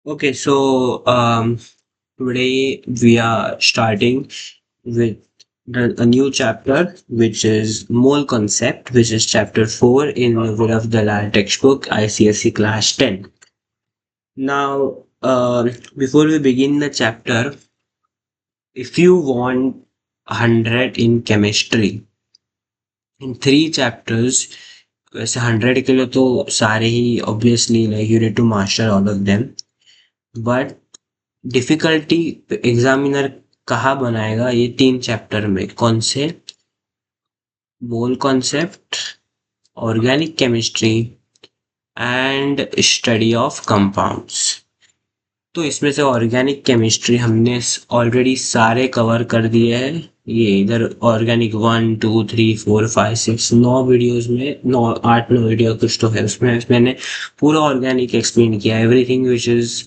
Okay, so today we are starting with a new chapter, which is mole concept, which is chapter 4 in Virav Dalal textbook, ICSE class 10. Now, before we begin the chapter, if you want 100 in chemistry in three chapters, वैसे 100 के लिए तो सारे ही obviously like you need to master all of them, but difficulty examiner कहाँ बनाएगा ये तीन chapter में कौन से mole concept organic chemistry and study of compounds. तो इसमें से ऑर्गेनिक केमिस्ट्री हमने ऑलरेडी सारे कवर कर दिए हैं। ये इधर ऑर्गेनिक 1 2 3 4 5 6 9 वीडियोस में 9 8 9 वीडियो कुछ तो है उसमें मैंने पूरा ऑर्गेनिक एक्सप्लेन किया everything which is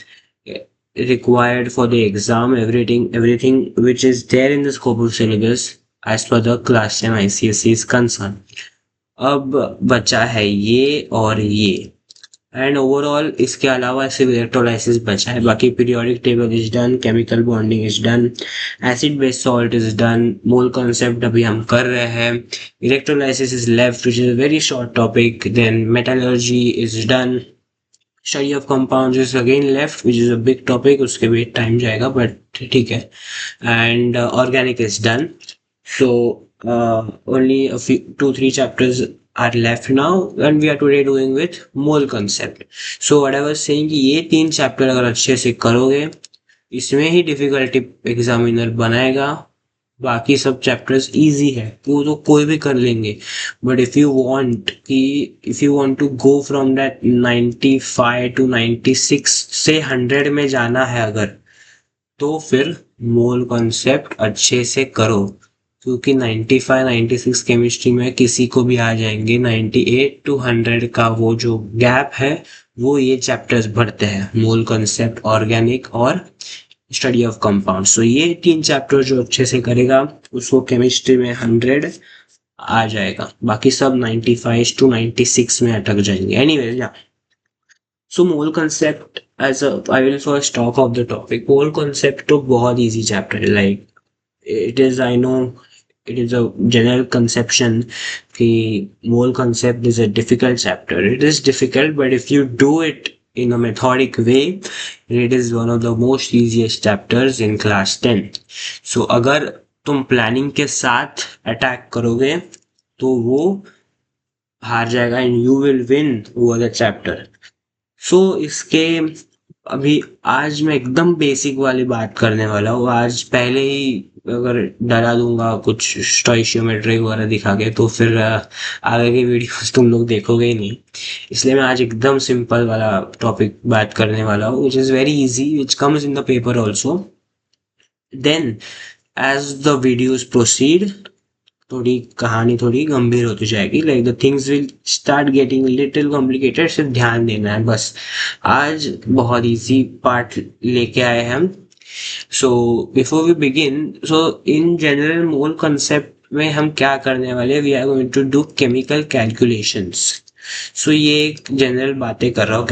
required for the exam, everything which is there in the scope of syllabus as per the class 10 ICSE is concerned. अब बचा है ये और ये एंड ओवरऑल इसके अलावा सिर्फ इलेक्ट्रोलाइसिस बचा है, बाकी periodic table is done, chemical bonding is done, acid base salt is done, mole concept अभी हम कर रहे हैं, electrolysis is left which is a very short topic, then metallurgy is done, study of compounds is again left which is a big topic, उसके भी time जाएगा but ठीक है, and organic is done. So only a few 2 3 chapters are left now and we are today doing with mole concept. So what I was saying कि ये तीन chapter अगर अच्छे से करोगे इसमें ही डिफिकल्टी एग्जामिनर बनाएगा, बाकी सब चैप्टर्स इजी है वो तो कोई भी कर लेंगे. But if you want to go from that 95 to 96 से 100 में जाना है अगर, तो फिर मोल कॉन्सेप्ट अच्छे से करो, क्योंकि 95 96 केमिस्ट्री में किसी को भी आ जाएंगे. 98 to 100 का वो जो गैप है वो ये चैप्टर्स भरते हैं, मोल कॉन्सेप्ट, ऑर्गेनिक और स्टडी ऑफ कंपाउंड. सो ये तीन चैप्टर जो अच्छे से करेगा उसको केमिस्ट्री में 100 आ जाएगा, बाकी सब 95 to 96 में अटक जाएंगे. एनीवेज या so mole concept as a I will first talk of the topic. Mole concept तो बहुत इजी चैप्टर है, like it is I know it is a general conception कि mole concept is a difficult chapter. It is difficult, but if you do it in a methodic way, it is one of the most easiest chapters in class 10. So अगर तुम planning के साथ attack करोगे तो वो हार जाएगा and you will win over the chapter. So इसके अभी आज मैं एकदम बेसिक वाली बात करने वाला हूँ. आज पहले ही अगर डरा दूंगा कुछ स्टोइशियोमेट्री वगैरह दिखा के तो फिर आगे की वीडियोस तुम लोग देखोगे ही नहीं. इसलिए मैं आज एकदम सिंपल वाला टॉपिक बात करने वाला हूँ which is very easy, which comes in the paper also. Then as the videos proceed थोड़ी कहानी थोड़ी गंभीर होती जाएगी, like the things will start getting little complicated. सिर्फ ध्यान देना है बस. आज बहुत इजी पार्ट लेके आए हम. So before we begin, so in general mole concept में हम क्या करने वाले, we are going to do chemical calculations. So ये एक जनरल बातें कर रहा हूँ.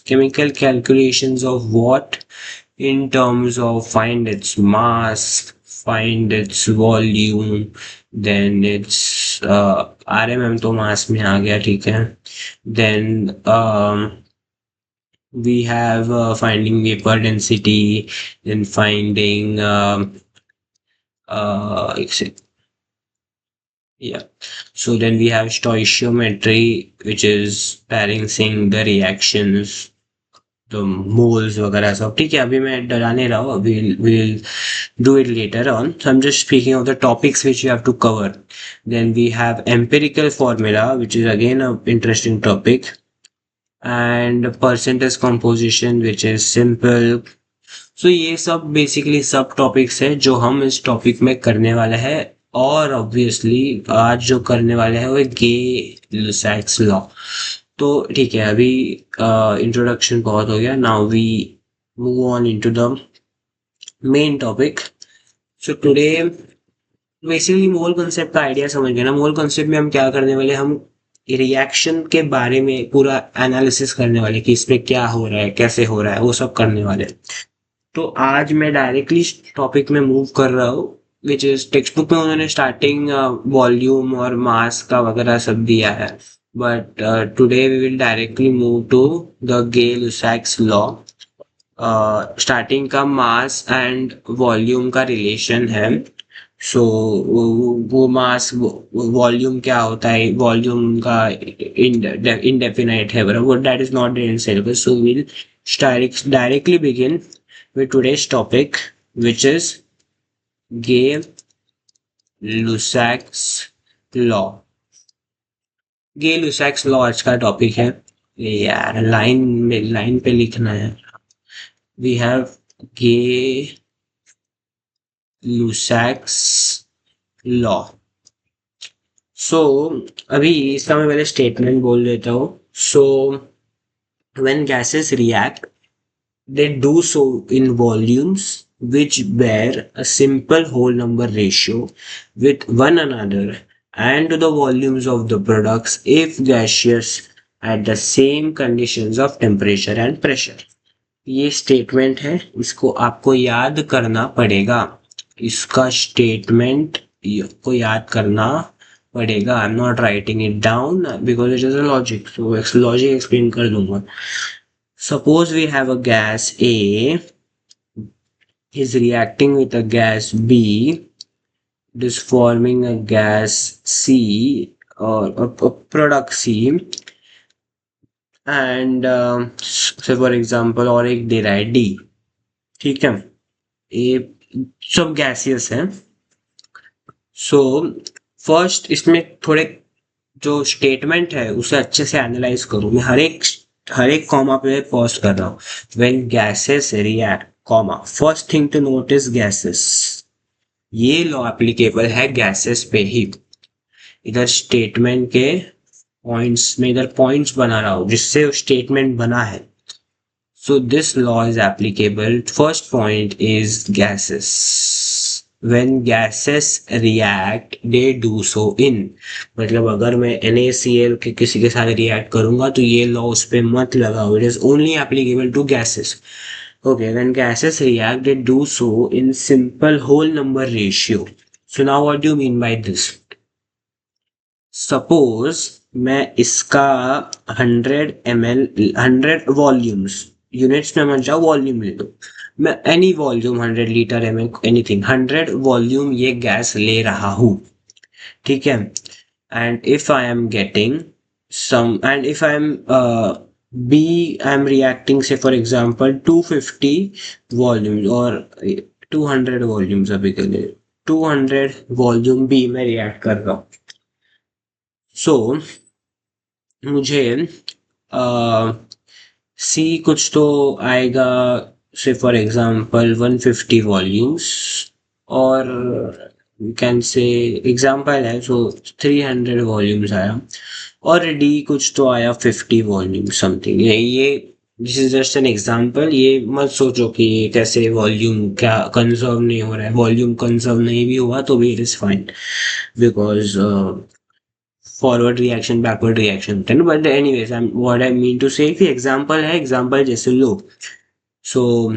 Chemical calculations of what, in terms of find its mass, find its volume, then its RMM तो mass में आ गया, ठीक है. Then we have finding vapor density, then finding yeah. So then we have stoichiometry, which is balancing the reactions, तो moles वगैरह सब ठीक है. अभी मैं डरा नहीं रहा हूँ, अभी will do it later on. So I am just speaking of the topics which you have to cover. Then we have empirical formula which is again a interesting topic, and percentage composition which is simple. So ये सब basically सब topics है जो हम इस topic में करने वाले हैं. और ऑब्वियसली आज जो करने वाले हैं वो गे-लुसाक्स लॉ. तो ठीक है, अभी इंट्रोडक्शन बहुत हो गया. Now we move on into the main topic. So today basically mole concept का आइडिया समझ गए ना. मोल कंसेप्ट में हम क्या करने वाले, हम रिएक्शन के बारे में पूरा एनालिसिस करने वाले कि इसमें क्या हो रहा है, कैसे हो रहा है, वो सब करने वाले। तो आज मैं डायरेक्टली टॉपिक में मूव कर रहा हूँ, विच इज टेक्स्ट बुक में उन्होंने स्टार्टिंग वॉल्यूम और मास का वगैरह सब दिया है, but today we will directly move to the Gay Lussac's law. Starting का मास एंड वॉल्यूम का रिलेशन है। सो वो मास वॉल्यूम क्या होता है, वॉल्यूम का इनडेफिनाइट है बराबर, that is not in syllabus. So will directly begin with today's topic, which is Gay-Lussac's law. Gay-Lussac's law आज का टॉपिक है। यार लाइन पे लिखना है। We have Gay-Lussac's law. So अभी इसका मैं पहले स्टेटमेंट बोल देता हूँ। So when gases react, they do so in volumes which bear a simple whole number ratio with one another and to the volumes of the products if gaseous at the same conditions of temperature and pressure. ये statement है, इसको आपको याद करना पड़ेगा। इसका statement को याद करना पड़ेगा। I am not writing it down because it is a logic, so logic explain कर दूंगा। Suppose we have a gas A is reacting with a gas B, it is forming a gas C or a product C, and say for example और एक दे रहा है D, ठीक है, ये सब गैसियस है। सो फर्स्ट इसमें थोड़े जो स्टेटमेंट है उसे अच्छे से एनालाइज करूँ मैं, हर एक कॉमा पे पॉज कर रहा हूँ। When gases react comma, first thing to notice gases, ये लॉ एप्लीकेबल है गैसेस पे ही। इधर स्टेटमेंट के पॉइंट्स में इधर पॉइंट्स बना रहा हूँ जिससे स्टेटमेंट बना है। So this law is applicable. First point is gases, when gases react they do so in, मतलब अगर मैं NaCl के किसी के साथ रिएक्ट करूंगा तो ये लॉ उस पर मत लगाओ, it is only applicable to gases. Okay, when gases react they do so in simple whole number ratio. So now what do you mean by this? Suppose मैं इसका 100 ml 100 वॉल्यूम्स, यूनिट्स में मत जाओ, volume ले लो, मैं any volume 100 litre ml anything 100 volume ये gas ले रहा हूँ, ठीक है। And if I am getting some and if I am be I am reacting से फॉर एग्जांपल 250 वॉल्यूम्स और 200 वॉल्यूम्स, अभी के लिए 200 वॉल्यूम बी में रिएक्ट कर रहा हूँ। सो मुझे सी कुछ तो आएगा, से फॉर एग्जांपल 150 वॉल्यूम्स, और यू कैन से एग्जांपल है, सो 300 वॉल्यूम्स आया, और डी कुछ तो आया 50 वॉल्यूम समथिंग। ये this is just an example, ये मत सोचो कि ये कैसे वॉल्यूम क्या कंजर्व नहीं हो रहा है। वॉल्यूम कंजर्व नहीं भी हुआ तो भी it is fine, because forward reaction backward reaction होते हैं। But anyways what I mean to say कि एग्जांपल है, एग्जांपल जैसे लो। सो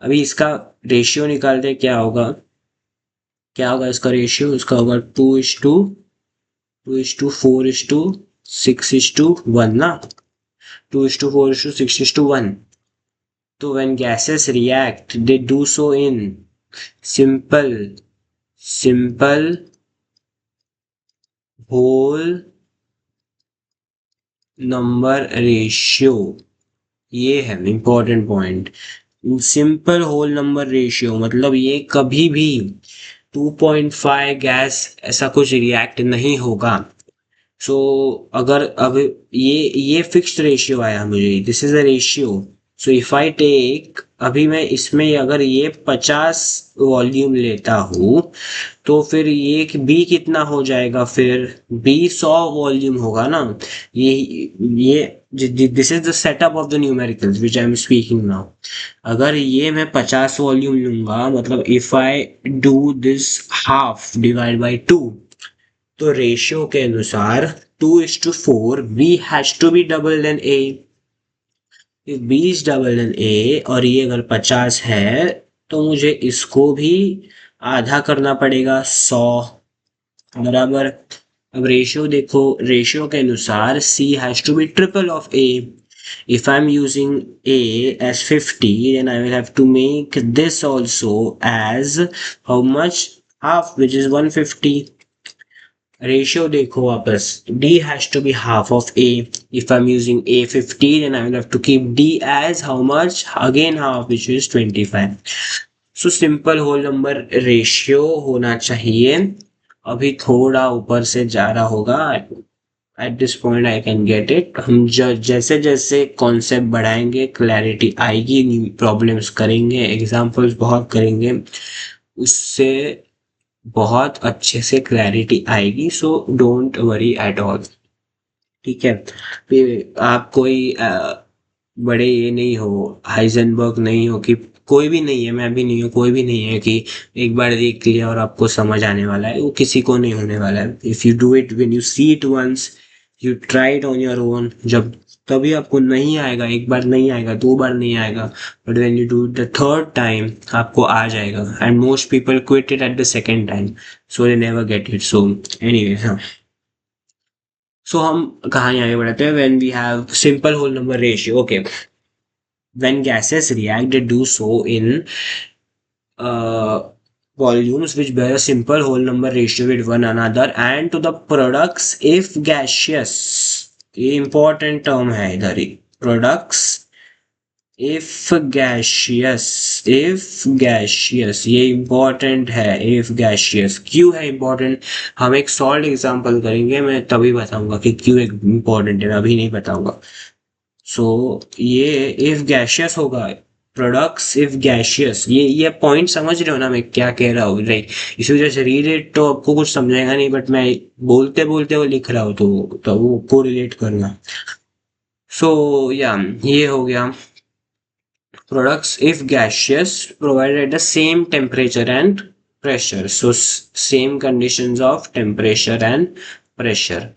अभी इसका रेशियो निकालते, क्या होगा इसका रेशियो, इसका होगा 2:4:6:1 ना, 2:4:6:1। तो when gases react they do so in simple whole number ratio, ये है important point. Simple whole number ratio मतलब ये कभी भी 2.5 गैस ऐसा कुछ रिएक्ट नहीं होगा। सो अगर अब ये फिक्स्ड रेशियो आया मुझे, this is a ratio. So if I take, अभी मैं इसमें अगर ये 50 वॉल्यूम लेता हूँ तो फिर ये बी कितना हो जाएगा, फिर बी 100 वॉल्यूम होगा ना। ये this is the setup of the numericals which I am speaking now. अगर ये मैं 50 वॉल्यूम लूंगा, मतलब if I do this half divide by 2, तो रेशियो के अनुसार 2:4, B has to be double than A. If B is double than A और ये अगर 50 है तो मुझे इसको भी आधा करना पड़ेगा 100 बराबर। अब रेशियो देखो, रेशियो के अनुसार C has to be triple of A. If I'm using A as 50, then I will have to make this also as how much? Half, which is 150. Ratio देखो वापस, D has to be half of A. If I'm using A 50, then I will have to keep D as how much? Again half, which is 25. So simple whole number ratio होना चाहिए। अभी थोड़ा ऊपर से जा रहा होगा। At this point I can get it. हम जैसे जैसे कॉन्सेप्ट बढ़ाएंगे क्लैरिटी आएगी, प्रॉब्लम्स करेंगे, एग्जाम्पल्स बहुत करेंगे, उससे बहुत अच्छे से क्लैरिटी आएगी। So don't worry at all, ठीक है। फिर आप कोई बड़े ये नहीं हो, हाइजनबर्ग नहीं हो कि कोई भी नहीं है, मैं भी नहीं हूँ, कोई भी नहीं है कि एक बार देख लिया और आपको समझ आने वाला है, वो किसी को नहीं होने वाला है। If you do it when you see it once, you try it on your own, जब तभी आपको नहीं आएगा, एक बार नहीं आएगा, दो बार नहीं आएगा, but when you do the third time आपको आ जाएगा। And most people quit it at the second time, so they never get it. So anyways, हाँ, सो हम कहाँ आगे बढ़ते हैं? When we have simple whole number ratio, okay, when gases react they do so in volumes which bear a simple whole number ratio with one another and to the products if gaseous, ये important term है इधर ही, products if gaseous, ये important है, if gaseous क्यों है important? हम एक salt example करेंगे, मैं तभी बताऊंगा कि क्यों important है, अभी नहीं बताऊंगा। सो ये इफ गैशियस होगा, प्रोडक्ट्स इफ गैशियस, ये पॉइंट समझ रहे हो ना मैं क्या कह रहा हूँ? लाइक इस वजह से रीड इट तो आपको कुछ समझाएगा नहीं, बट मैं बोलते बोलते वो लिख रहा हूँ तो वो को रिलेट करना। सो या ये हो गया products if gaseous provided at the same temperature and pressure. So same conditions of temperature and pressure.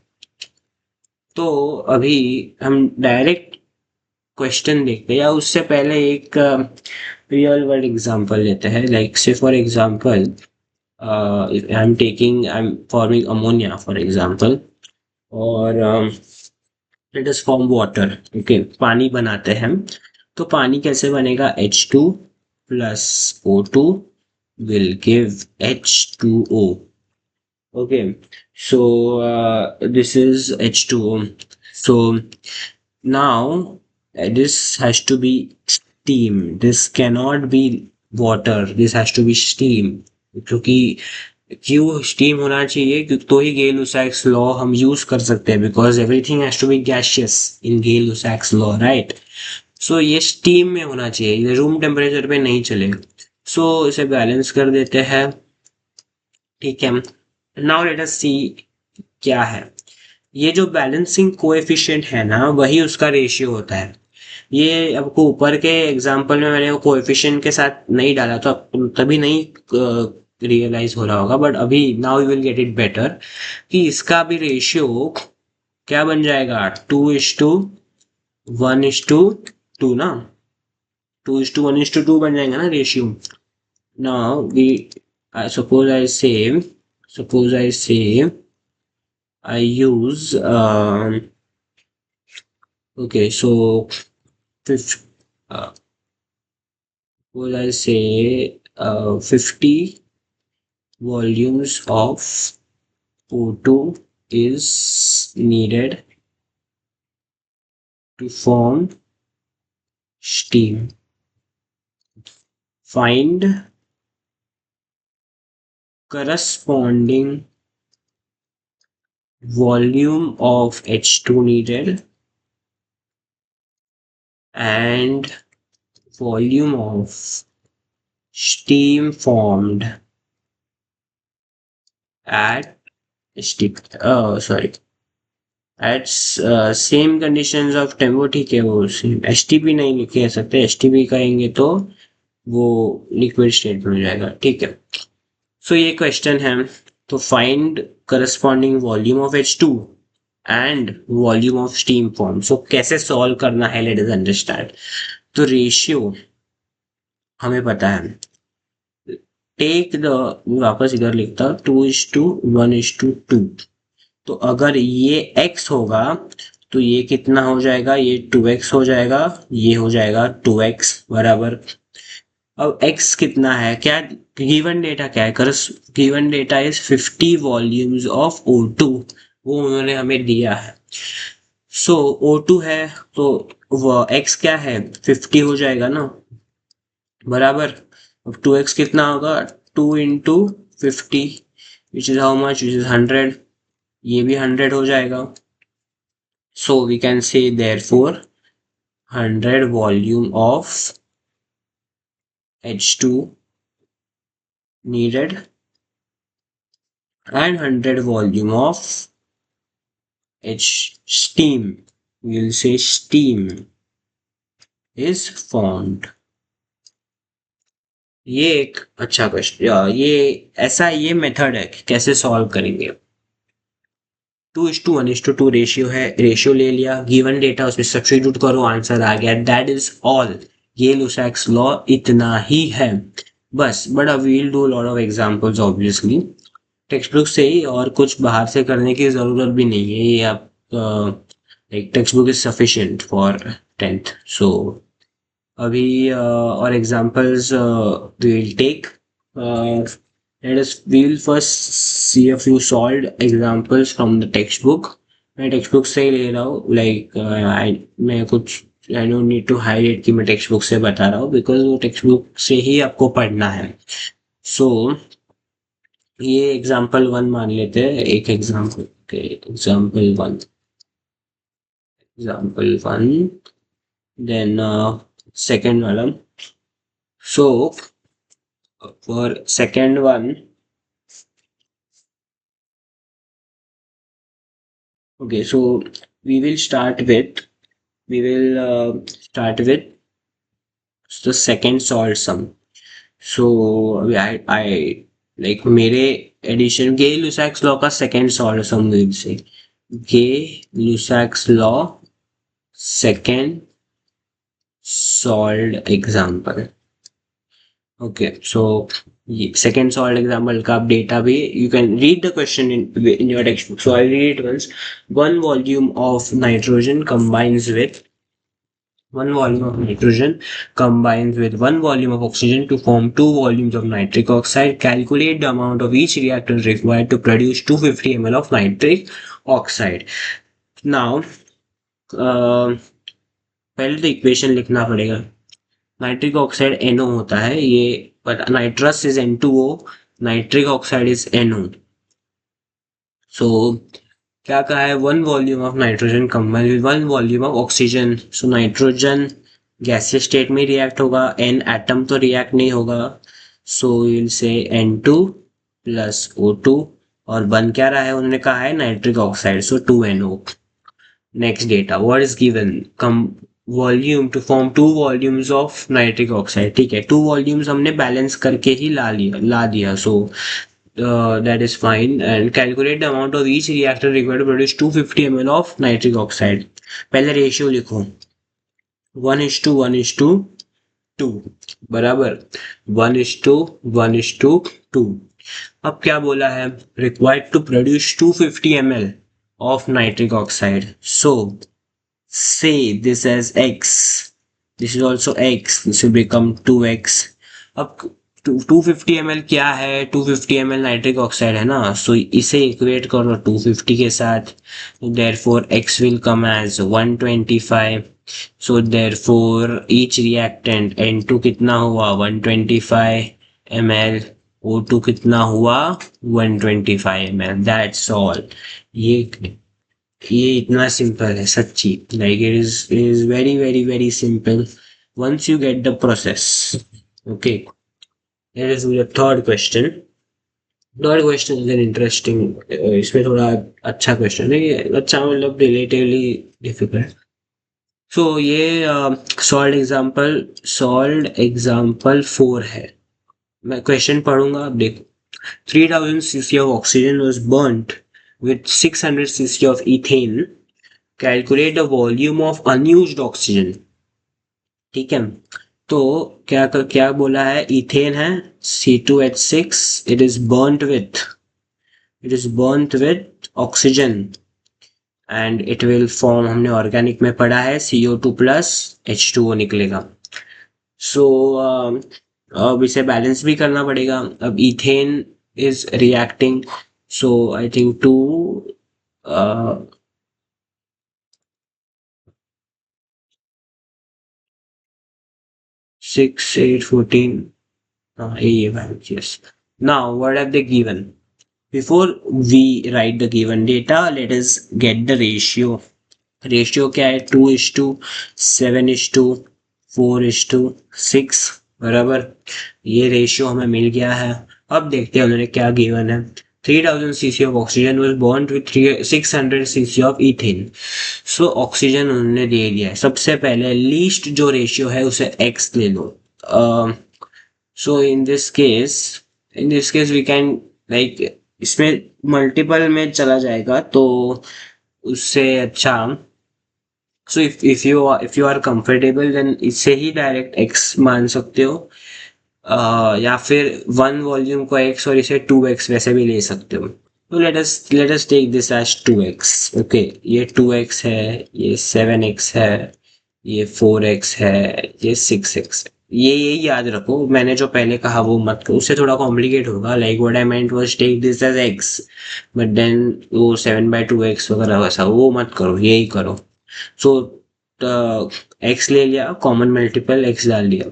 तो अभी हम डायरेक्ट क्वेश्चन देखते हैं, या उससे पहले एक रियल वर्ल्ड एग्जांपल लेते हैं। Like say for example I am forming ammonia for example, और let us form water, okay, पानी बनाते हैं हम। तो पानी कैसे बनेगा? H2 plus O2 will give H2O, okay. So this is H2O। सो now this has to be steam, this cannot be water, this has to be steam। क्योंकि क्यों स्टीम होना चाहिए? क्योंकि तो ही गेल-लुसाक्स लॉ हम यूज कर सकते हैं, because everything has to be gaseous in Gay Lussac's law, right? So ये स्टीम में होना चाहिए, ये रूम टेम्परेचर पे नहीं चलेगा। सो इसे बैलेंस कर देते हैं, ठीक है। नाउ लेट अस सी क्या है ये जो बैलेंसिंग कोएफिशिएंट है ना, वही उसका रेशियो होता है। ये आपको ऊपर के एग्जांपल में मैंने वो कोएफिशिएंट के साथ नहीं डाला, तो तभी नहीं रियलाइज हो रहा होगा, बट अभी now you will get it better कि इसका भी रेशियो क्या बन जाएगा? 2:1:2 ना, 2:1:2 बन जाएगा ना ratio. Now we suppose I say I use okay, so suppose I say 50 volumes of O2 is needed to form steam. Find corresponding volume of H2 needed and volume of steam formed at at same conditions of tempo, ठीक है। वो STP नहीं लिखे सकते, STP कहेंगे तो वो liquid state में हो जाएगा, ठीक है। सो ये क्वेश्चन है, तो find corresponding volume of H2 and volume of steam form. So कैसे सॉल्व करना है, लेट अस अंडरस्टैंड. तो रेशियो हमें पता है. टेक द, वापस इधर लिखता 2:1:2. तो अगर ये x होगा तो ये कितना हो जाएगा, ये 2x हो जाएगा, ये हो जाएगा 2x बराबर. अब x कितना है, क्या गिवन डेटा क्या है, given data is 50 volumes of O2. वो उन्होंने हमें दिया है. सो O2 है तो वो x क्या है, 50 हो जाएगा ना, बराबर. अब 2x कितना होगा, 2 into 50, which is how much, which is 100. ये भी 100 हो जाएगा. So we can say therefore 100 volume of H2 needed and 100 volume of H steam, we'll say steam is formed. ये एक अच्छा क्वेश्चन, ये ऐसा ये मेथड है कि कैसे सॉल्व करेंगे. 2:1:2 रेशियो है, रेशियो ले लिया, गिवन डेटा उसमें सब्स्टिट्यूट करो, आंसर आ गया, दैट इज ऑल. ये लुसाक्स लॉ इतना ही है बस. बट अब we'll do lot of examples obviously textbook से ही, और कुछ बाहर से करने की ज़रूरत भी नहीं है. ये आप like textbook is sufficient for 10th. सो अभी और examples we will take. let us we will first see a few solved examples from the textbook. मैं टेक्स्ट बुक से ही ले रहा हूँ, लाइक मैं कुछ I don't need to highlight कि मैं टेक्स्ट बुक से बता रहा हूँ, बिकॉज वो टेक्स्ट बुक से ही आपको पढ़ना है. सो ये एग्जाम्पल 1 मान लेते हैं, एक एग्जाम्पल के एग्जाम्पल 1 देन सेकेंड वाला. So for second one, okay, so we will start with the second solved sum. So I like मेरे एडिशन गे लुसाक्स लॉ का second solve some will say Gay Lussac's law second solved example. Okay, so second solved example का आप data भी you can read the question in your textbook. So I read it once. One volume of nitrogen combines with 1 volume of nitrogen combines with 1 volume of oxygen to form 2 volumes of nitric oxide. Calculate the amount of each reactant required to produce 250 ml of nitric oxide. Now, पहले तो equation लिखना पड़ेगा. Nitric oxide NO होता है ये, but nitrous is N2O, nitric oxide is NO. सो क्या कहा है, 1 volume of nitrogen combine with 1 volume of oxygen. So nitrogen gaseous state में रिएक्ट होगा, N एटम तो रिएक्ट नहीं होगा. So will say N2 plus O2, और बन क्या रहा है, उन्होंने कहा है nitric oxide, so 2NO. Next data, what is given, come volume to form 2 volumes of nitric oxide. ठीक है, 2 वॉल्यूम्स हमने बैलेंस करके ही ला दिया. सो that is fine. And calculate the amount of each reactor required to produce 250 ml of nitric oxide. पहले ratio लिखो, 1:1:2 बराबर 1:1:2. अब क्या बोला है, required to produce 250 ml of nitric oxide. So say this as x, this is also x, this will become 2x. अब 250 ml क्या है, 250 ml नाइट्रिक ऑक्साइड है ना, सो इसे इक्वेट करो 250 के साथ. Therefore x will come as 125. So therefore each reactant N2 कितना हुआ, 125 ml, O2 कितना हुआ, 125 ml. That's all. ये इतना सिंपल है सच्ची, like it is very very very simple once you get the process. Okay, let us do the third question. Third question is an interesting, इसमें थोड़ा अच्छा क्वेश्चन है ये, अच्छा मतलब रिलेटिवली डिफिकल्ट. सो ये सॉल्व्ड एग्जाम्पल 4 है. मैं क्वेश्चन पढ़ूंगा, आप देखो. 3000 cc of oxygen was burnt with 600 cc of ethane, calculate the volume of unused oxygen. ठीक है, तो क्या बोला है, इथेन है C2H6, it is burnt with oxygen and it will form, हमने ऑर्गेनिक में पढ़ा है, CO2 प्लस H2O निकलेगा. सो अब इसे बैलेंस भी करना पड़ेगा. अब ethane is reacting, so I think 6, 8, 14. ये values, yes. Now, what have they given? Before we write the given data, let us get the ratio. Ratio क्या है, 2:7:4:6, बराबर. ये रेशियो हमें मिल गया है. अब देखते हैं उन्होंने क्या गिवन है. 3000 cc of oxygen was bond with 600 cc of ethane. So oxygen उन्होंने दे दिया है. सबसे पहले लीस्ट जो रेशियो है उसे x ले लो. So in this case we can like, इसमें मल्टीपल में चला जाएगा तो उससे अच्छा. So if you are comfortable then इससे ही डायरेक्ट x मान सकते हो. या फिर वन वॉल्यूम को x और इसे 2x वैसे भी ले सकते हो. तो let us take this as 2x. Okay, ये 2x है, ये 7x है, ये 4x है, ये 6x है. ये याद रखो, मैंने जो पहले कहा वो मत करो, उससे थोड़ा कॉम्प्लिकेट होगा. Like what I meant was take this as x, but then वो 7/2x वगैरह वैसा वो मत करो, यही करो. सो x ले लिया, कॉमन मल्टीपल x डाल दिया.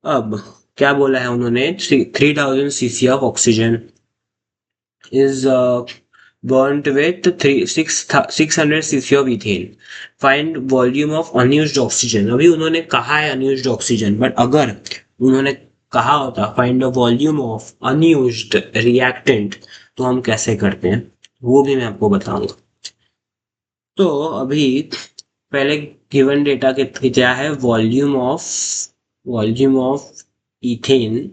अब क्या बोला है उन्होंने, 3000 cc of oxygen is burnt with 600 cc of ethane. Find volume of unused oxygen. अभी उन्होंने कहा है unused oxygen, बट अगर उन्होंने कहा होता find the volume of unused reactant, तो हम कैसे करते हैं वो भी मैं आपको बताऊंगा. तो अभी पहले गिवन डेटा क्या है, वॉल्यूम ऑफ इथेन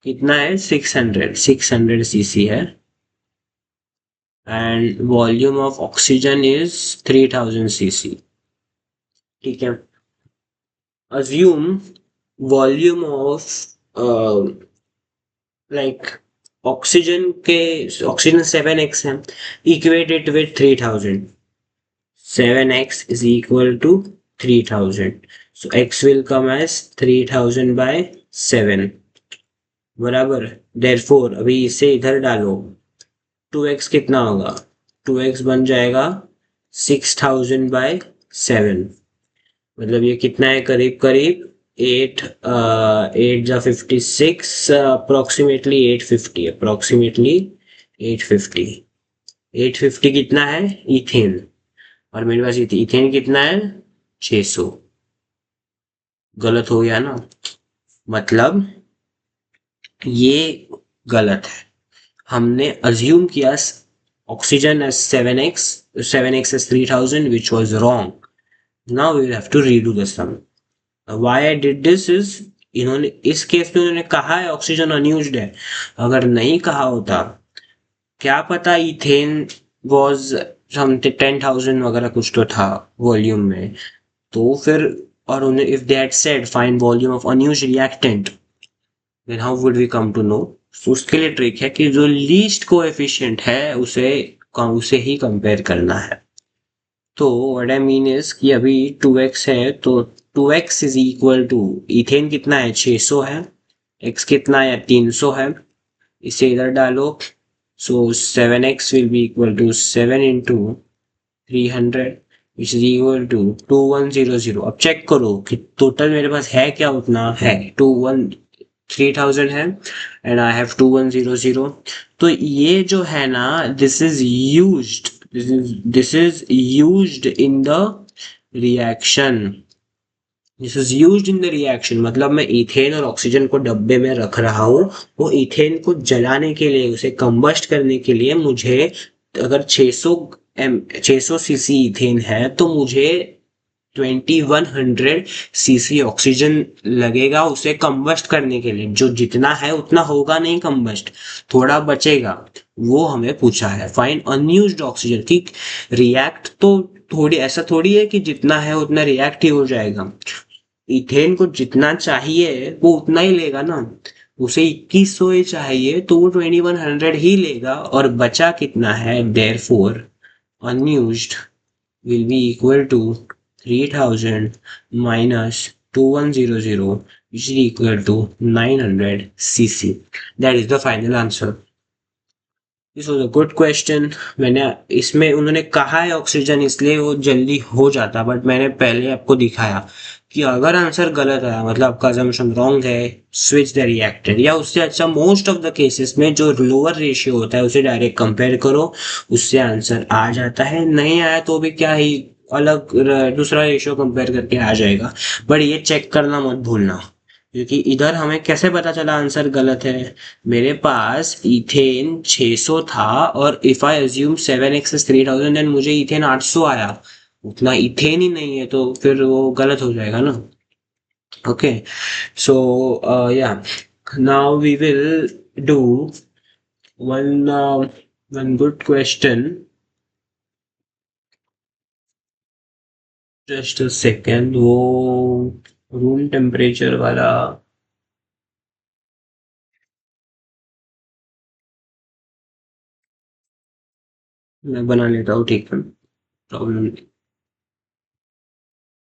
कितना है, 600 cc है. And volume of oxygen is 3000 cc. ठीक है, assume volume of like oxygen 7x है, equate it with 3000. 7x is equal to 3000. So x will come as 3000/7, बराबर. Therefore अभी इसे इधर डालो, 2x कितना होगा, 2x बन जाएगा 6000/7. मतलब ये कितना है, करीब 8 जा 56, अप्रोक्सीमेटली 850 कितना है इथेन, और मेरे पास इथेन कितना है 600. गलत हो गया ना, मतलब ये गलत है. हमने अज्यूम किया oxygen as 7x as 3000, which was wrong. Now we will have to redo the sum. Why I did this is, इन्होंने इस केस में उन्होंने कहा है ऑक्सीजन अनयूज्ड है. अगर नहीं कहा होता, क्या पता इथेन वॉज 10,000 वगैरह कुछ तो था वॉल्यूम में, तो फिर और उन्हें if they had said find volume of unused reactant, then how would we come to know. उसके लिए ट्रिक है कि जो लीस्ट कोएफिशिएंट है उसे ही कंपेयर करना है. तो व्हाट आई मीन इज कि अभी 2x है, तो 2x is equal to, ethane कितना है 600 है, x कितना है 300 है, इसे इधर डालो. So 7x will be equal to 7 into 300 which is equal to 2100. अब चेक करो कि टोटल मेरे पास है क्या, उतना है 3000 है एंड आई हैव 2100. तो ये जो है ना, this is used in the reaction. मतलब मैं इथेन और ऑक्सीजन को डब्बे में रख रहा हूँ, वो इथेन को जलाने के लिए, उसे कंबस्ट करने के लिए मुझे, अगर 600 cc इथेन है तो मुझे 2100 cc ऑक्सीजन लगेगा उसे कंबस्ट करने के लिए. जो जितना है उतना होगा नहीं कंबस्ट, थोड़ा बचेगा. वो हमें पूछा है। Find unused oxygen. ठीक, रिएक्ट तो थोड़ी ऐसा थोड़ी है कि जितना है उतना रिएक्ट ही हो जाएगा। इथेन को जितना चाहिए वो उतना ही लेगा ना। उसे 2100 ही चाहिए तो वो 2100 ही लेगा, और बचा कितना है, therefore unused will be equal to 3000 minus 2100, which is equal to 900 cc. That is the final answer. This was a good question. मैंने इसमें उन्होंने कहा है ऑक्सीजन, इसलिए वो जल्दी हो जाता, बट मैंने पहले आपको दिखाया कि अगर आंसर गलत आया मतलब आपका assumption रॉन्ग है, स्विच द रिएक्टेड, या उससे अच्छा मोस्ट ऑफ द केसेस में जो लोअर रेशियो होता है उसे डायरेक्ट कंपेयर करो, उससे आंसर आ जाता है। नहीं आया तो भी क्या ही, अलग दूसरा रेशियो कंपेयर करके आ जाएगा। बट ये चेक करना मत भूलना, क्योंकि इधर हमें कैसे पता चला आंसर गलत है। मेरे पास इथेन 600 था, और if I assume 7x is 3000, then मुझे इथेन 800 आया। उतना इथेन ही नहीं है तो फिर वो गलत हो जाएगा ना। Okay, so yeah, now we will do one one good question. Just a second, वो रूम टेम्परेचर वाला मैं बना लेता हूँ, ठीक है, प्रॉब्लम।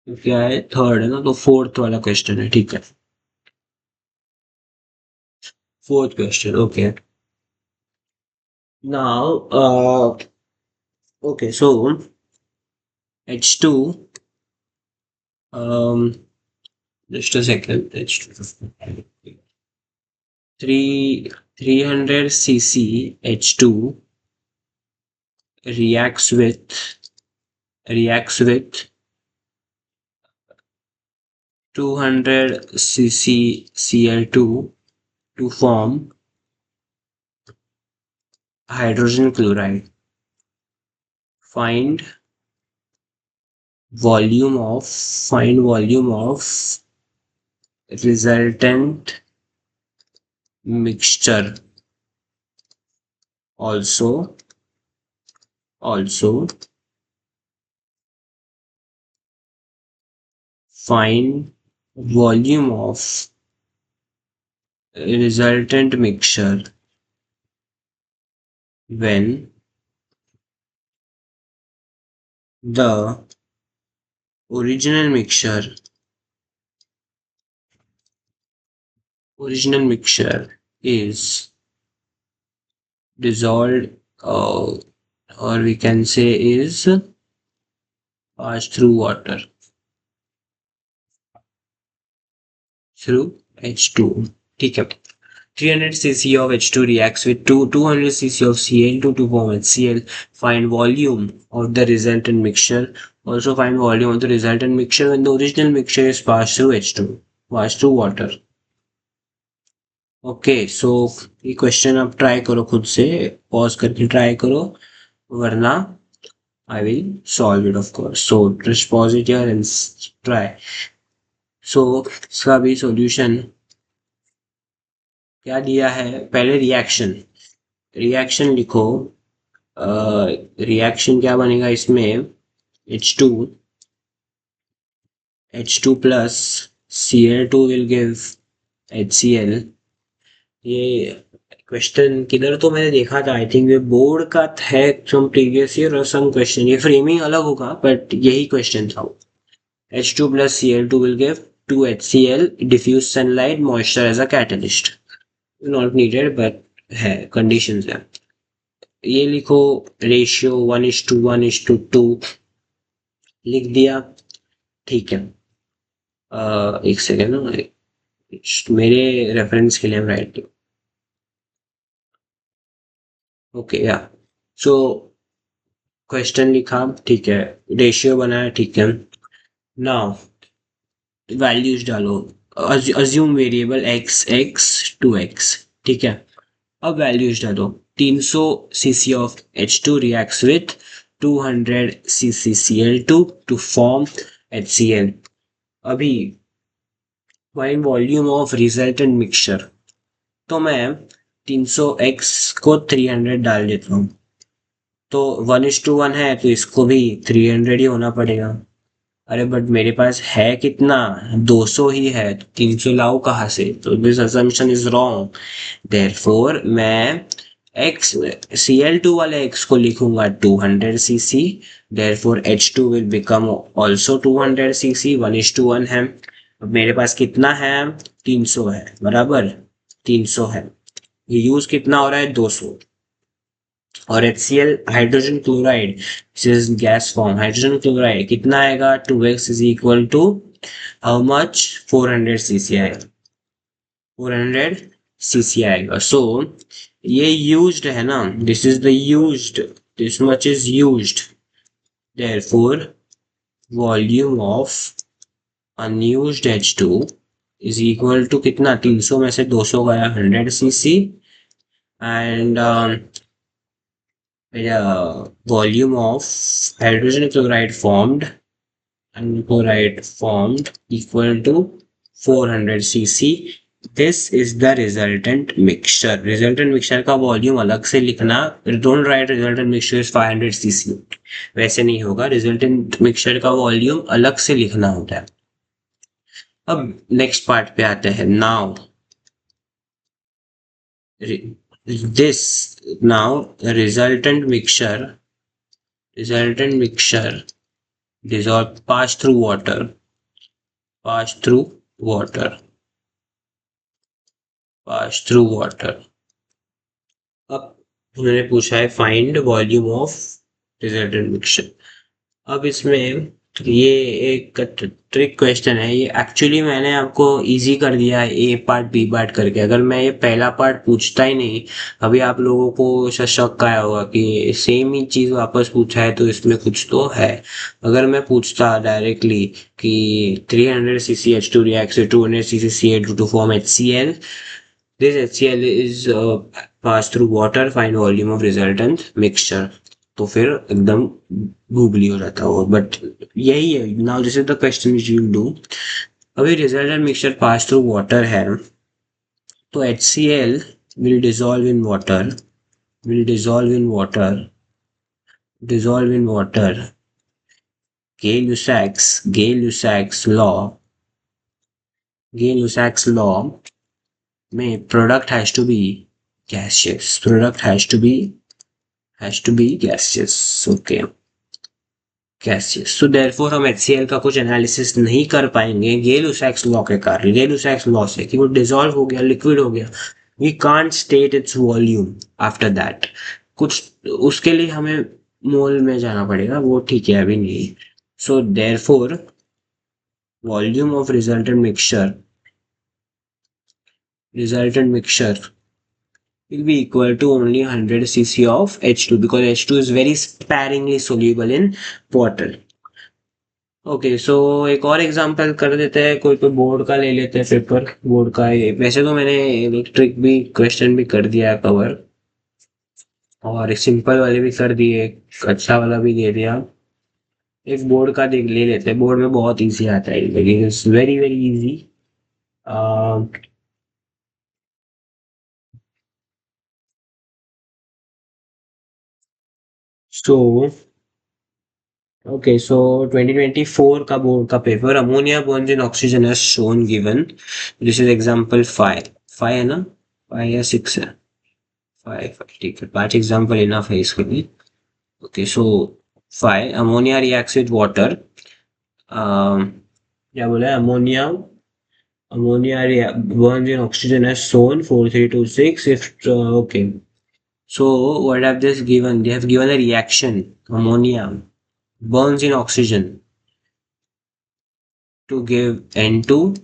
क्या है, थर्ड है ना, तो फोर्थ वाला क्वेश्चन है, ठीक है। Fourth question, okay. Now okay, so H2, just a second, H2, 300 cc H2 reacts with 200 cc Cl2 to form hydrogen chloride. Find volume of resultant mixture. Also find volume of resultant mixture when the original mixture is dissolved, or we can say is passed through water, through H2. ठीक है, 300 cc of H2 reacts with 200 cc of Cl2 to form HCl. Find volume of the resultant mixture. Also find volume of the resultant mixture when the original mixture is passed through H2, passed through water. Okay, so ये question आप try करो खुद से, pause करके try करो, वरना I will solve it of course. So just pause it here and try. So इसका भी सॉल्यूशन क्या दिया है, पहले रिएक्शन लिखो। रिएक्शन क्या बनेगा इसमें, H2 plus Cl2 will give HCl। ये क्वेश्चन किधर तो मैंने देखा था, आई थिंक ये बोर्ड का है, सम प्रीवियस ईयर और सम क्वेश्चन, ये फ्रेमिंग अलग होगा बट यही क्वेश्चन था। H2 plus Cl2 will give 2HCl, diffuse sunlight, moisture as a catalyst। Not needed but है, कंडीशन है। ये लिखो, रेशियो 1:1:2 लिख दिया, ठीक है। एक सेकेंड ना, मेरे रेफरेंस के लिए राइट। ओके, या, सो क्वेश्चन लिखा, ठीक है, रेशियो बनाया, ठीक है। नाउ वैल्यूज डालो, अज्यूम वेरिएबल x 2x, ठीक है। अब वैल्यूज डालो, 300 cc of H2 reacts with 200 cc Cl2 to form HCl। अभी find volume of resultant mixture, तो मैं 300x को 300 डाल देता हूँ, तो 1:1 है, तो इसको भी 300 ही होना पड़ेगा। अरे बट मेरे पास है कितना, 200 ही है, तो 300 लाऊं कहाँ से? तो this assumption is wrong. Therefore मैं x Cl2 वाले x को लिखूंगा 200 cc। Therefore H2 will become also 200 cc, 1:1 है। अब मेरे पास कितना है, 300 है, बराबर 300 है। ये यूज कितना हो रहा है, 200। और HCl hydrogen chloride, this is gas form, hydrogen chloride कितना आएगा, 2x is equal to how much, 400 cc आएगा, 400 cc आएगा। सो ये यूज्ड है ना, this is the used, this much is used. Therefore volume of unused H2 is equal to कितना, 300 में से 200 गया, 100 cc, and volume of hydrogen chloride formed and chloride formed equal to 400 cc. This is the resultant mixture. Resultant mixture का volume अलग से लिखना, don't write resultant mixture is 500 cc, वैसे नहीं होगा। resultant mixture का वॉल्यूम अलग से लिखना होता है। अब नेक्स्ट पार्ट पे आते हैं। Now this now resultant mixture dissolve pass through water pass through water। अब उन्होंने पूछा है find volume of resultant mixture. अब इसमें ये एक ट्रिक क्वेश्चन है, ये एक्चुअली मैंने आपको इजी कर दिया है ए पार्ट बी पार्ट करके। अगर मैं ये पहला पार्ट पूछता ही नहीं, अभी आप लोगों को शक आया होगा कि सेम ही चीज वापस पूछा है तो इसमें कुछ तो है। अगर मैं पूछता डायरेक्टली कि 300 cc H2 reacts with 200 cc Ca2 to form HCl, this HCl is passed through water, find volume of resultant mixture, तो फिर एकदम गूगली हो जाता हो। बट यही है, now this is the question which you do. अभी resultant mixture pass through water है, तो HCl will dissolve in water, will dissolve in water, dissolve in water। Gay-Lussac's law, Gay-Lussac's law में product has to be gaseous, product has to be gaseous, okay, gaseous। so therefore हम HCl का कुछ analysis नहीं कर पाएंगे Gay-Lussac's law के कारण। Gay-Lussac's law से कि वो डिसॉल्व हो गया, लिक्विड हो गया, we can't state its volume after that। कुछ उसके लिए हमें मोल में जाना पड़ेगा, वो ठीक है अभी नहीं। so therefore volume of resultant mixture will be equal to only 100 cc of H2 because H2 is very sparingly soluble in water। Okay सो एक और एग्जांपल कर देते हैं, कोई बोर्ड का ले लेते हैं पेपर। बोर्ड का वैसे तो मैंने इलेक्ट्रिक भी क्वेश्चन भी कर दिया है कवर, और एक सिंपल वाले भी कर दिए, एक अच्छा वाला भी दे दिया। एक बोर्ड का देख ले लेते हैं, बोर्ड में बहुत इजी आता है, लेकिन it's very very easy. So okay, so 2024 का बोर्ड का paper, ammonia bonds in oxygen as shown given, this is example 5 है ना, 5 या 6 है, 5 ठीक है, 5 एग्जाम्पल इनफ है इसके लिए। Okay so 5 ammonia reacts with water, क्या बोला है, ammonia bonds in oxygen as shown 4326 if okay, so what have this given, they have given a reaction, ammonia burns in oxygen to give N2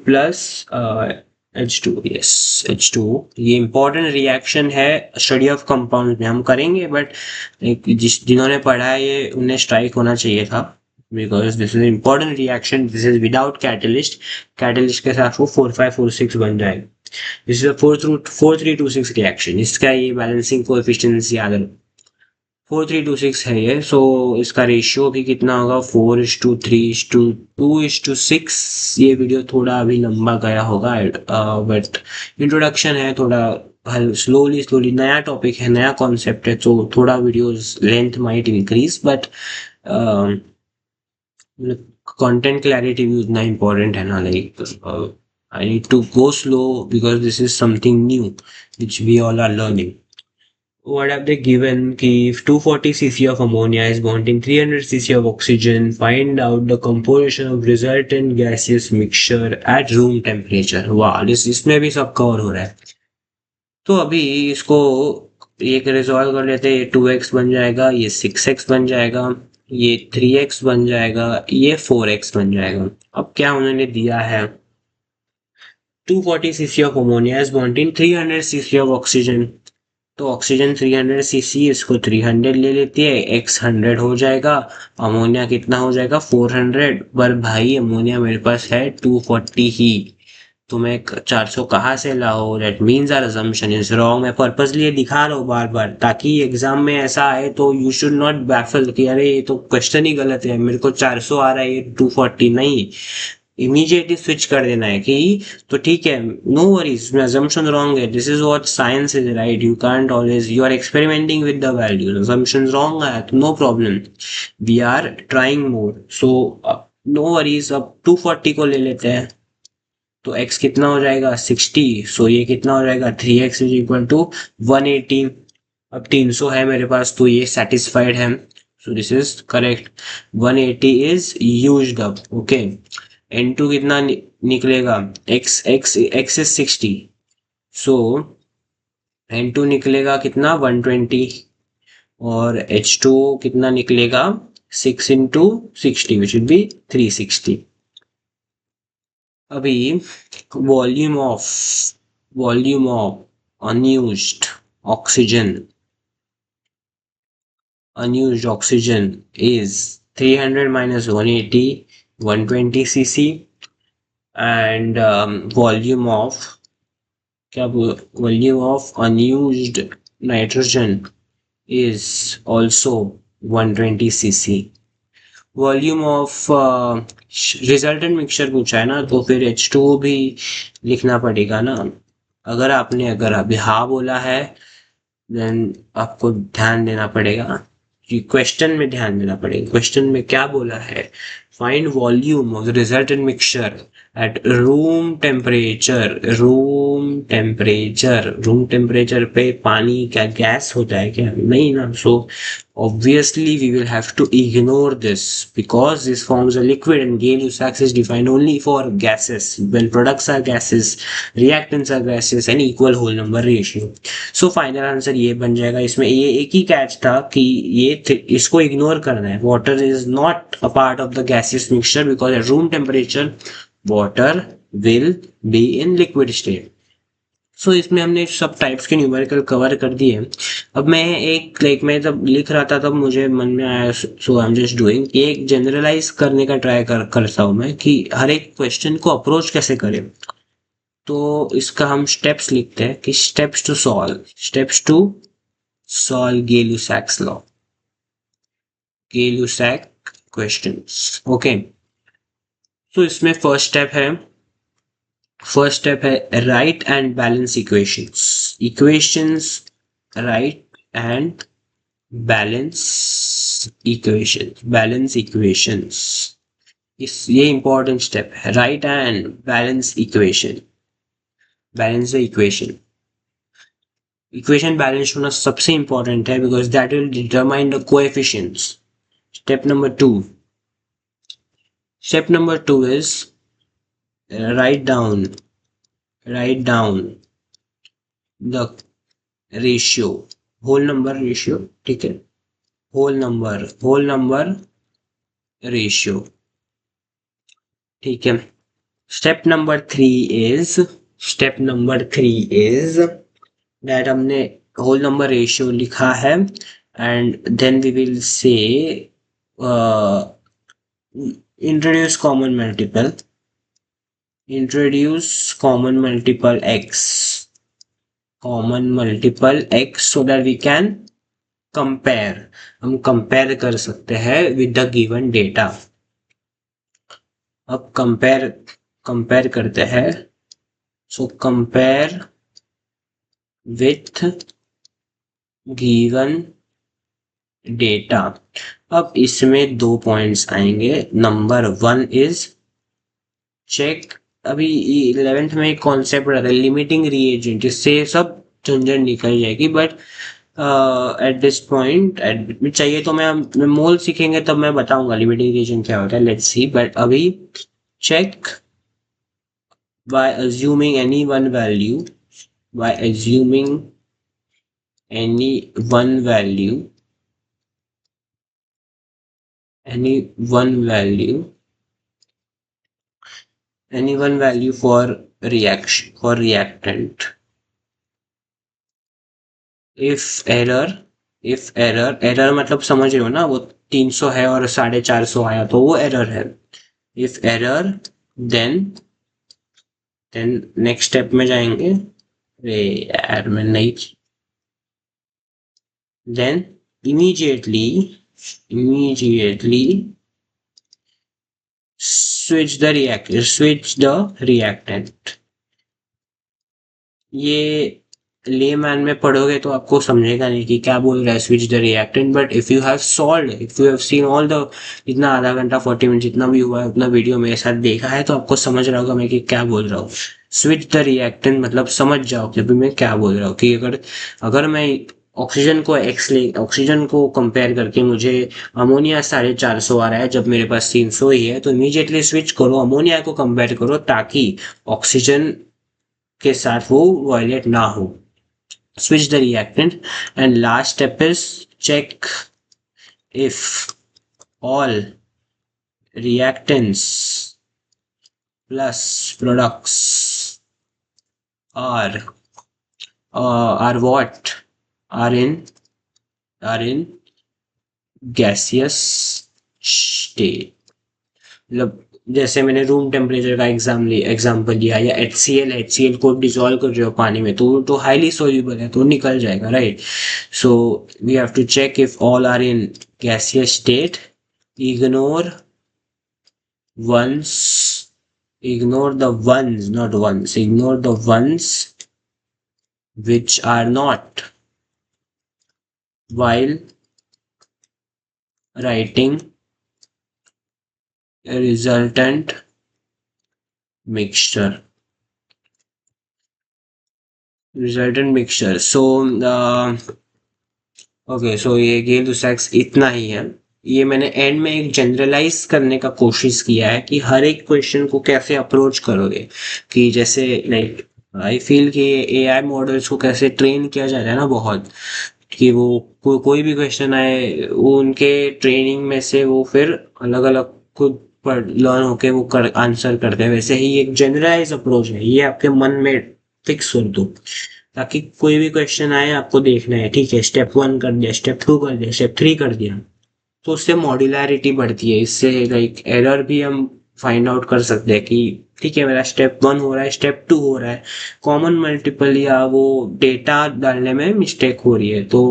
plus H2, yes H2। ये important reaction है, study of compound में हम करेंगे, but जिन्होंने पढ़ा है ये उन्हें स्ट्राइक होना चाहिए था, because this is important reaction, this is without catalyst, catalyst के साथ वो 4546 बन जाएगा। दिस इज 4326 रिएक्शन, इसका ये बैलेंसिंग कोएफिशिएंट याद रखो। 4326 है ये। सो इसका रेशियो भी कितना होगा, 4:3:2:6। ये वीडियो थोड़ा अभी लंबा गया होगा, बट इंट्रोडक्शन है, थोड़ा स्लोली स्लोली, नया टॉपिक है, नया कॉन्सेप्ट है, तो थोड़ा videos length might increase, but content clarity भी उतना इम्पोर्टेंट है ना, like I need to go slow because this is something new which we all are learning. What have they given? Ki if 240 cc of ammonia is bonding 300 cc of oxygen, find out the composition of resultant gaseous mixture at room temperature. वाह, इसमें भी सब cover हो रहा है. तो अभी इसको एक रिजॉल्व कर लेते हैं. ये 2x बन जाएगा, ये 6x बन जाएगा, ये 3x बन जाएगा, ये 4x बन जाएगा. अब क्या उन्होंने दिया है, 240 cc of ammonia is bonding 300 cc of oxygen. तो ऑक्सीजन 300 सीसी, इसको 300 ले लेती है, x 100 हो जाएगा. अमोनिया कितना हो जाएगा, 400. पर भाई अमोनिया मेरे पास है 240 ही, तो मैं 400 कहाँ से लाऊं? That means our assumption is wrong. मैं पर्पसली ये दिखा रहा हूँ बार बार, ताकि एग्जाम में ऐसा आए तो यू शुड नॉट बैफल कि अरे ये तो क्वेश्चन ही गलत है, मेरे को 400 आ रहा है, ये 240 नहीं. इमीडिएटली स्विच कर देना है कि तो ठीक है, नो वरीज, assumption रॉन्ग है, this is what science is, right? You can't always, you are experimenting with the values, assumptions wrong है तो no problem, we are trying more. So no worries. अब 240 को ले लेते हैं, तो x कितना हो जाएगा, 60. सो ये कितना हो जाएगा, 3x इज इक्वल टू 180. अब 300 है मेरे पास, तो ये सेटिस्फाइड है, सो this is correct. 180 is used up. Okay, N2 कितना निकलेगा, x इज 60, सो N2 निकलेगा कितना, 120. और H2O कितना निकलेगा, 6 इंटू 60 विच विल बी 360. अभी volume of unused oxygen is 300 minus 180, 120 cc. And volume of unused nitrogen is also 120 cc. Volume of resultant mixture पूछा है ना, तो फिर H2O भी लिखना पड़ेगा ना. अगर अभी हाँ बोला है, देन आपको ध्यान देना पड़ेगा कि क्वेश्चन में ध्यान देना पड़ेगा. क्वेश्चन में क्या बोला है, find volume of the resultant mixture at room temperature पे पानी क्या गैस होता है क्या, नहीं ना. सो obviously we will have to ignore this because this forms a liquid and Gay-Lussac is defined only for gases. When products are gases, reactants are gases and equal whole number ratio. So final answer ये बन जाएगा. इसमें ये एक ही catch था कि ये इसको इग्नोर करना है. water is not a part of the gaseous mixture because at room temperature water will be in liquid state. सो इसमें हमने सब टाइप्स के न्यूमेरिकल कवर कर दिए. अब मैं एक मैं जब लिख रहा था तब मुझे मन में आया, सो आई एम जस्ट डूइंग, एक जनरलाइज करने का ट्राई करता हूँ मैं कि हर एक क्वेश्चन को अप्रोच कैसे करें. तो इसका हम स्टेप्स लिखते हैं कि steps to solve Gay-Lussac's law, Gay-Lussac questions. Okay, तो इसमें फर्स्ट स्टेप है write and balance equations write and balance equations. ये इंपॉर्टेंट स्टेप है, write and balance equation balance होना सबसे इंपॉर्टेंट है because that will determine the coefficients. Step number two is write down the ratio, whole number ratio. ठीक है, whole number ratio. ठीक है. Step number three is that हमने whole number ratio लिखा है and then we will say introduce common multiple x so that we can compare, हम compare कर सकते हैं विद द गिवन डेटा। अब कंपेयर कंपेयर करते हैं, so compare with given data. अब इसमें 2 पॉइंट्स आएंगे। नंबर 1 इज चेक, अभी 11th में एक कॉन्सेप्ट रहता है लिमिटिंग रिएजेंट, इससे सब झंझट निकल जाएगी। बट एट दिस पॉइंट चाहिए तो मैं मोल सीखेंगे तब मैं बताऊंगा लिमिटिंग रिएजेंट क्या होता है, लेट्स सी। बट अभी check by assuming any one value, by assuming any one value, any one value, any one value for reaction, for reactant. If error मतलब समझ रहे हो ना, वो 300 है और 450 आया तो वो एरर है। If error then next step में जाएंगे। अरे यार मैं नहीं, then immediately switch the reactant। ये लेमैन में पढ़ोगे तो आपको समझेगा नहीं कि क्या बोल रहा है switch the reactant. But if you have solve, if you have seen all the, इतना आधा घंटा 40 मिनट जितना भी हुआ है उतना वीडियो मेरे साथ देखा है, तो आपको समझ रहा होगा मैं कि क्या बोल रहा हूँ। स्विच द रिएक्टेंट मतलब समझ जाओ कि अभी मैं क्या बोल रहा हूँ, कि अगर मैं ऑक्सीजन को कंपेयर करके मुझे अमोनिया 450 आ रहा है जब मेरे पास 300 ही है, तो इमीडिएटली स्विच करो, अमोनिया को कंपेयर करो, ताकि ऑक्सीजन के साथ वो वायलेट ना हो। Switch the reactant, and last step is check if all reactants plus products are what are in gaseous state। मतलब जैसे मैंने रूम टेम्परेचर का एग्जाम्पल लिया, या HCl को डिजोल्व कर रहे हो पानी में तो हाईली सोल्यूबल है तो निकल जाएगा, right. So we have to check if all are in gaseous state. Ignore the ones which are not while writing a resultant mixture। So okay, so ये गेल-लुसाक्स इतना ही है। ये मैंने एंड में एक जनरलाइज करने का कोशिश किया है कि हर एक क्वेश्चन को कैसे अप्रोच करोगे, कि जैसे लाइक आई फील कि एआई मॉडल्स को कैसे ट्रेन किया जाता है ना बहुत, कि वो कोई भी क्वेश्चन आए वो उनके ट्रेनिंग में से वो फिर अलग अलग खुद पर लर्न होके वो कर आंसर करते हैं। वैसे ही एक जनरलाइज अप्रोच है, ये आपके मन में फिक्स कर दो, ताकि कोई भी क्वेश्चन आए आपको देखना है, ठीक है स्टेप 1 कर दिया, स्टेप 2 कर दिया, स्टेप 3 कर दिया, तो उससे मॉड्युलैरिटी बढ़ती है। इससे लाइक एरर भी हम फाइंड आउट कर सकते हैं कि ठीक है मेरा स्टेप 1 हो रहा है, स्टेप 2 हो रहा है, कॉमन मल्टीपल या वो डेटा डालने में मिस्टेक हो रही है। तो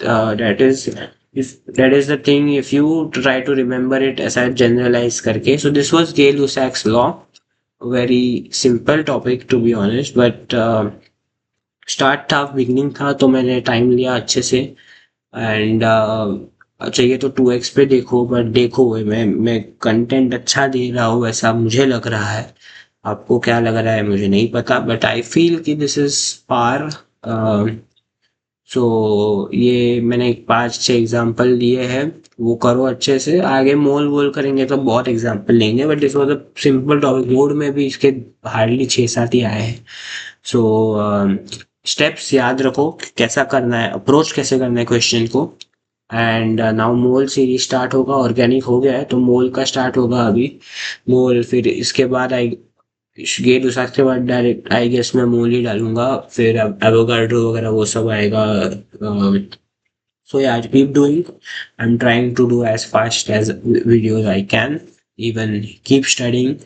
that is the thing, if you try to remember it ऐसा जनरलाइज करके। So this was Gay Lussac's law, very simple topic to be honest, but start था, बिगनिंग था, तो मैंने टाइम लिया अच्छे से। एंड चाहिए तो 2x पे देखो, बट देखो मैं कंटेंट अच्छा दे रहा हूँ ऐसा मुझे लग रहा है। आपको क्या लग रहा है मुझे नहीं पता, बट आई फील कि दिस इज पार। सो ये मैंने 5-6 एग्जाम्पल लिए हैं, वो करो अच्छे से। आगे मोल वोल करेंगे तो बहुत एग्जाम्पल लेंगे, but this was a simple topic. Board में भी इसके हार्डली 6-7 ही आए हैं। सो स्टेप्स याद रखो कि कैसा करना है, अप्रोच कैसे करना है क्वेश्चन को। And now mole series start होगा, ऑर्गेनिक हो गया है तो मोल का स्टार्ट होगा अभी। मोल, फिर इसके बाद आई गेट उसाक के बाद डायरेक्ट आई गेस मैं मोल ही डालूंगा, फिर एवोगाड्रो वगैरह वो सब आएगा। So yeah keep doing, I am trying to do as fast as videos I can, even keep studying,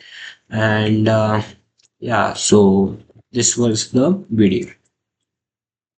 and yeah, so this was the video.